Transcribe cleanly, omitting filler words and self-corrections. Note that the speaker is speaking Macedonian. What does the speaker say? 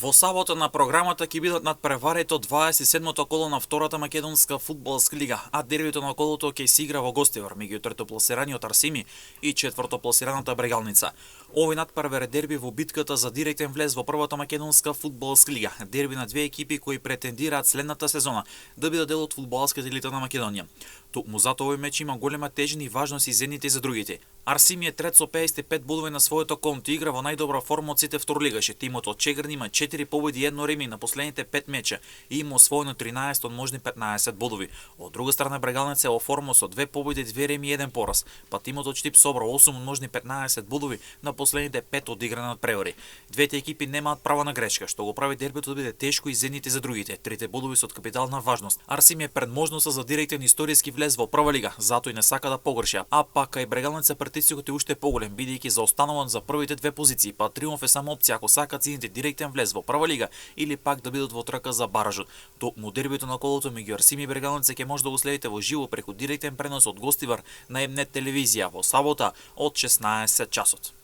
Во сабота на програмата ќе бидат надпреварето 27-то коло на втората македонска фудбалска лига, а дербито на колото ќе се игра во гостивар меѓу третопласираниот Арсими и четвртопласираната Брегалница. Овој надпревар дерби во битката за директен влез во првата македонска фудбалска лига, дерби на две екипи кои претендираат следната сезона да бидат дел од фудбалската елита на Македонија. Токму затоа овој меч има голема тежина и важност и за едните и за другите. Арсими е трет со 55 бодови на своето конто и игра во најдобра форма од сите второлигаши. Тимот од Чегрн има 4 победи и 1 реми на последните 5 меча и има освоено 13 од можни 15 бодови. Од друга страна Брегалница е во форма со 2 победи, 2 реми и 1 пораз, па тимот од Штип собра 8 од можни 15 бодови на последните 5 одиграни надпревари. Двете екипи немаат право на грешка, што го прави дербито да биде тешко и за едните и за другите. Трите бодови се од капитална важност. Арсими е пред можноста за директен историски влез во прва лига, затоа и не сака да погреши, а пак кај Брегалница притисокот е уште поголем, бидејќи заостануваат за првите две позиции, па триумф е само опција ако сакаат сините директен влез во прва лига или пак да бидат во трка за баражот. Токму дербито на колото меѓу Арсими и Брегалница ќе може да го следите во живо преку директен пренос од гостивар на М-нет телевизија во сабота од 16 часот.